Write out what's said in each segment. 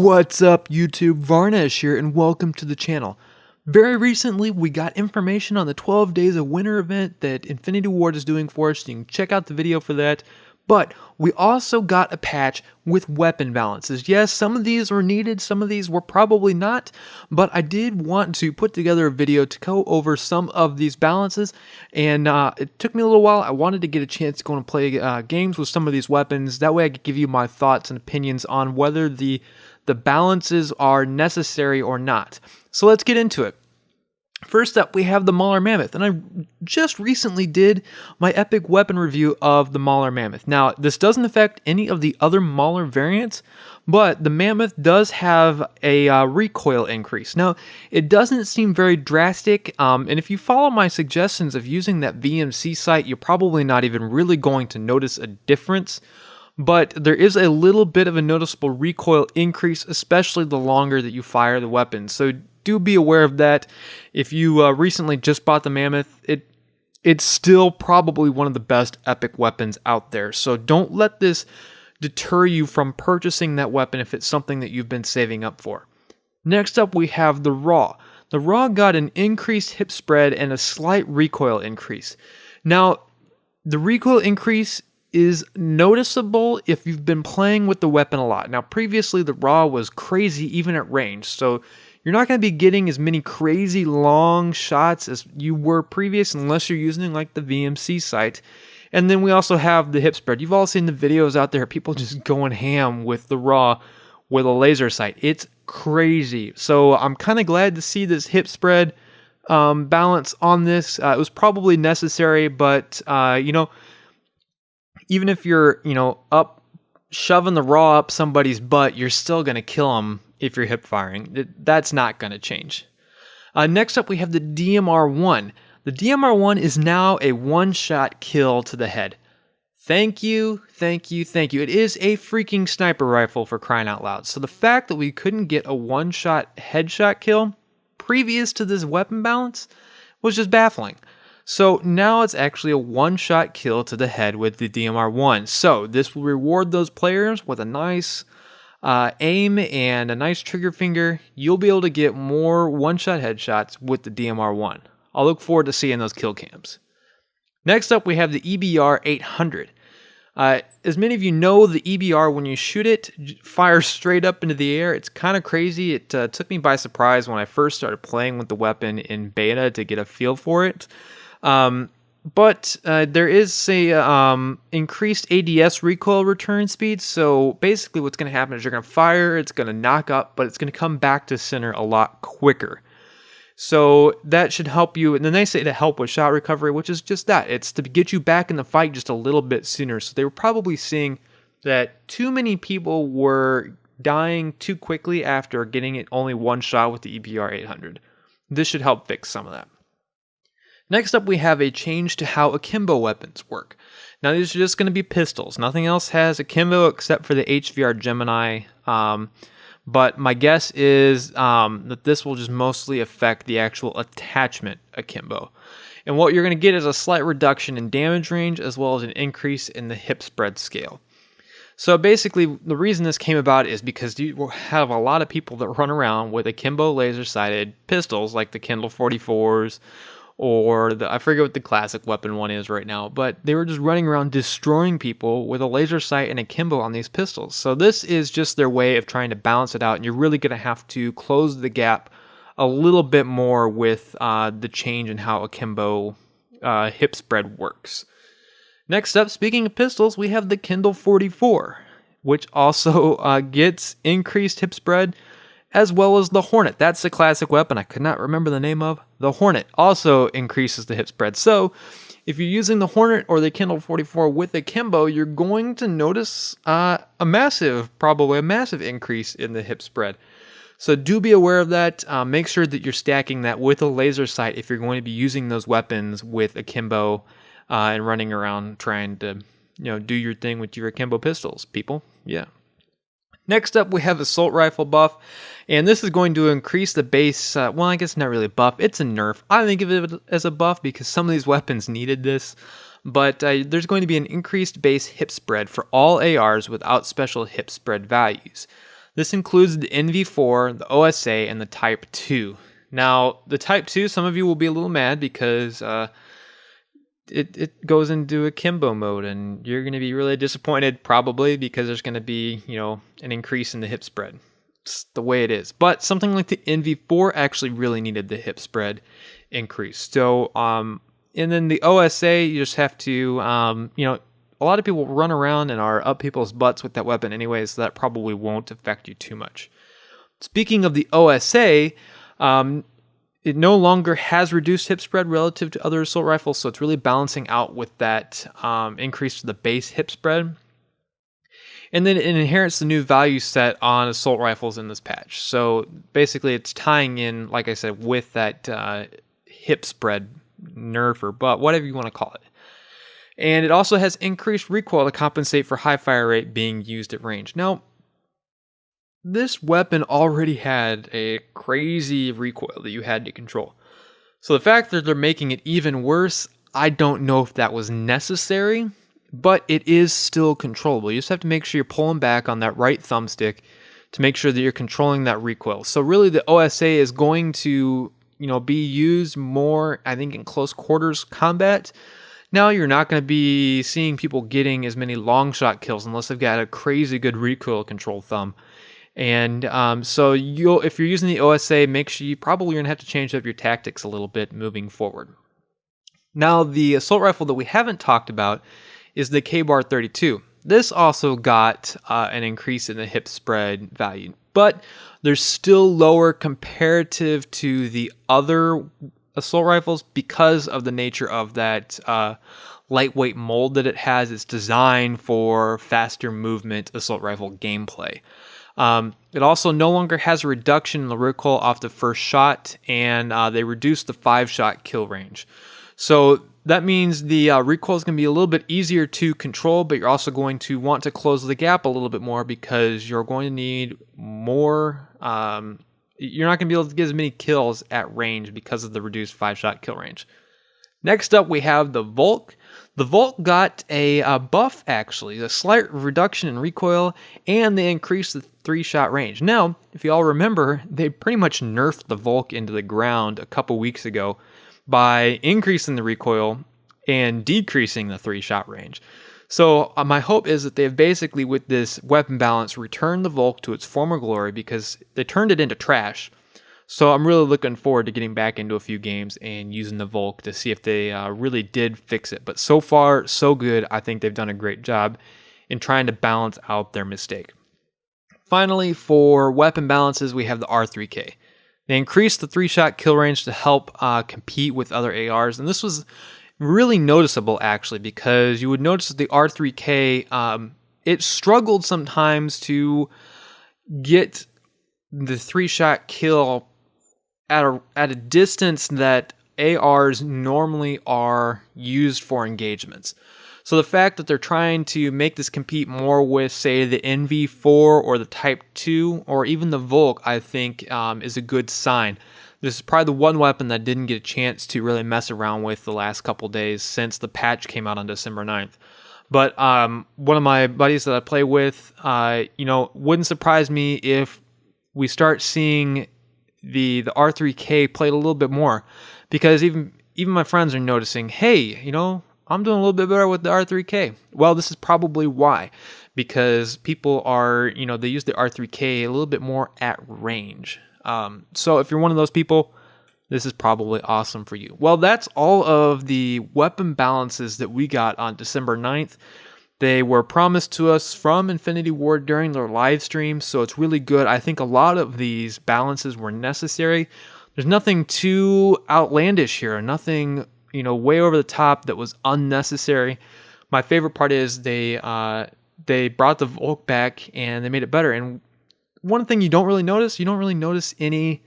What's up YouTube, Varnesh here and welcome to the channel. Very recently we got information on the 12 Days of Winter event that Infinity Ward is doing for us. You can check out the video for that. But we also got a patch with weapon balances. Yes, some of these were needed, some of these were probably not, but I did want to put together a video to go over some of these balances, and it took me a little while. I wanted to get a chance to go and play games with some of these weapons. That way I could give you my thoughts and opinions on whether the balances are necessary or not. So let's get into it. First up, we have the Mauler Mammoth, and I just recently did my epic weapon review of the Mauler Mammoth. Now, this doesn't affect any of the other Mauler variants, but the Mammoth does have a recoil increase. Now, it doesn't seem very drastic, and if you follow my suggestions of using that VMC sight, you're probably not even really going to notice a difference. But there is a little bit of a noticeable recoil increase, especially the longer that you fire the weapon. So do be aware of that. If you recently just bought the Mammoth, it's still probably one of the best epic weapons out there. So don't let this deter you from purchasing that weapon if it's something that you've been saving up for. Next up, we have the R.A.W. The R.A.W. got an increased hip spread and a slight recoil increase. Now, the recoil increase is noticeable if you've been playing with the weapon a lot. Now, previously the R.A.W. was crazy even at range, so you're not going to be getting as many crazy long shots as you were previous unless you're using like the VMC sight. And then we also have the hip spread. You've all seen the videos out there, people just going ham with the R.A.W. with a laser sight. It's crazy. So I'm kind of glad to see this hip spread balance on this. It was probably necessary, but even if you're, up shoving the R.A.W. up somebody's butt, you're still going to kill them if you're hip firing. That's not going to change. Next up, we have the DMR-1. The DMR-1 is now a one-shot kill to the head. Thank you, thank you, thank you. It is a freaking sniper rifle, for crying out loud. So the fact that we couldn't get a one-shot headshot kill previous to this weapon balance was just baffling. So now it's actually a one-shot kill to the head with the DMR-1. So this will reward those players with a nice aim and a nice trigger finger. You'll be able to get more one-shot headshots with the DMR-1. I'll look forward to seeing those kill cams. Next up, we have the EBR 800. As many of you know, the EBR, when you shoot it, fires straight up into the air. It's kind of crazy. It took me by surprise when I first started playing with the weapon in beta to get a feel for it. But there is a increased ADS recoil return speed. So basically what's going to happen is you're going to fire, it's going to knock up, but it's going to come back to center a lot quicker. So that should help you. And then they say to help with shot recovery, which is just that. It's to get you back in the fight just a little bit sooner. So they were probably seeing that too many people were dying too quickly after getting it only one shot with the EBR 800. This should help fix some of that. Next up, we have a change to how Akimbo weapons work. Now, these are just going to be pistols. Nothing else has Akimbo except for the HVR Gemini. But my guess is that this will just mostly affect the actual attachment Akimbo. And what you're going to get is a slight reduction in damage range as well as an increase in the hip spread scale. So basically, the reason this came about is because you will have a lot of people that run around with Akimbo laser-sighted pistols like the Kindle 44s, or I forget what the classic weapon one is right now, but they were just running around destroying people with a laser sight and Akimbo on these pistols. So this is just their way of trying to balance it out, and you're really going to have to close the gap a little bit more with the change in how Akimbo hip spread works. Next up, speaking of pistols, we have the Kindle 44, which also gets increased hip spread, as well as the Hornet. That's the classic weapon I could not remember the name of. The Hornet also increases the hip spread. So if you're using the Hornet or the Kindle 44 with a Kimbo, you're going to notice probably a massive increase in the hip spread. So do be aware of that. Make sure that you're stacking that with a laser sight if you're going to be using those weapons with a Kimbo and running around trying to do your thing with your Akimbo pistols, people. Yeah. Next up, we have Assault Rifle buff, and this is going to increase the base, well, I guess not really a buff, it's a nerf. I think of it as a buff because some of these weapons needed this, but there's going to be an increased base hip spread for all ARs without special hip spread values. This includes the NV4, the OSA, and the Type 2. Now, the Type 2, some of you will be a little mad because it goes into Akimbo mode, and you're going to be really disappointed probably because there's going to be, an increase in the hip spread. It's the way it is. But something like the NV4 actually really needed the hip spread increase. So, and then the OSA, you just have to, a lot of people run around and are up people's butts with that weapon anyway, so that probably won't affect you too much. Speaking of the OSA, it no longer has reduced hip spread relative to other assault rifles, so it's really balancing out with that increase to the base hip spread. And then it inherits the new value set on assault rifles in this patch. So basically it's tying in, like I said, with that hip spread nerf or butt, whatever you want to call it. And it also has increased recoil to compensate for high fire rate being used at range. Now, this weapon already had a crazy recoil that you had to control. So the fact that they're making it even worse, I don't know if that was necessary, but it is still controllable. You just have to make sure you're pulling back on that right thumbstick to make sure that you're controlling that recoil. So really the OSA is going to, be used more, I think, in close quarters combat. Now you're not going to be seeing people getting as many long shot kills unless they've got a crazy good recoil control thumb. And so if you're using the OSA, make sure you're going to have to change up your tactics a little bit moving forward. Now the assault rifle that we haven't talked about is the KBAR 32. This also got an increase in the hip spread value, but they're still lower comparative to the other assault rifles because of the nature of that lightweight mold that it has. It's designed for faster movement assault rifle gameplay. It also no longer has a reduction in the recoil off the first shot, and they reduced the 5-shot kill range. So that means the recoil is going to be a little bit easier to control, but you're also going to want to close the gap a little bit more because you're going to need more. You're not going to be able to get as many kills at range because of the reduced 5-shot kill range. Next up, we have the Volk. The Volk got a buff, actually, a slight reduction in recoil, and they increased the 3-shot range. Now, if you all remember, they pretty much nerfed the Volk into the ground a couple weeks ago by increasing the recoil and decreasing the 3-shot range. So my hope is that they've basically, with this weapon balance, returned the Volk to its former glory because they turned it into trash. So I'm really looking forward to getting back into a few games and using the Volk to see if they really did fix it. But so far, so good. I think they've done a great job in trying to balance out their mistake. Finally, for weapon balances, we have the R3K. They increased the 3-shot kill range to help compete with other ARs. And this was really noticeable, actually, because you would notice that the R3K, it struggled sometimes to get the 3-shot kill at a distance that ARs normally are used for engagements. So the fact that they're trying to make this compete more with, say, the NV4 or the Type 2 or even the Volk, I think is a good sign. This is probably the one weapon that didn't get a chance to really mess around with the last couple days since the patch came out on December 9th. But one of my buddies that I play with, wouldn't surprise me if we start seeing the R3K played a little bit more, because even my friends are noticing, hey, I'm doing a little bit better with the R3K. Well, this is probably why, because people are, they use the R3K a little bit more at range. So if you're one of those people, this is probably awesome for you. Well, that's all of the weapon balances that we got on December 9th. They were promised to us from Infinity Ward during their live stream, so it's really good. I think a lot of these balances were necessary. There's nothing too outlandish here, nothing, way over the top that was unnecessary. My favorite part is they brought the Volk back and they made it better. And one thing you don't really notice any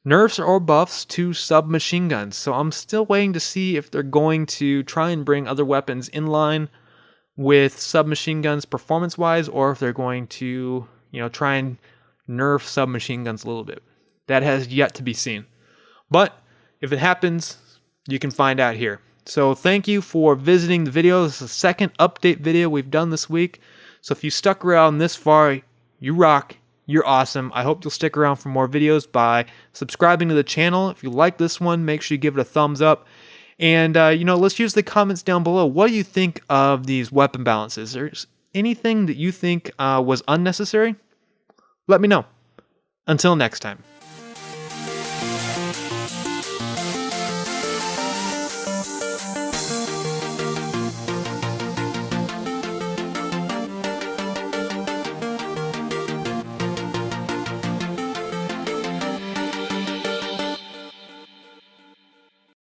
nerfs or buffs to submachine guns. So I'm still waiting to see if they're going to try and bring other weapons in line with submachine guns performance-wise, or if they're going to, try and nerf submachine guns a little bit. That has yet to be seen. But if it happens, you can find out here. So thank you for visiting the video. This is the second update video we've done this week. So if you stuck around this far, you rock, you're awesome. I hope you'll stick around for more videos by subscribing to the channel. If you like this one, make sure you give it a thumbs up. And, let's use the comments down below. What do you think of these weapon balances? Is there anything that you think was unnecessary? Let me know. Until next time.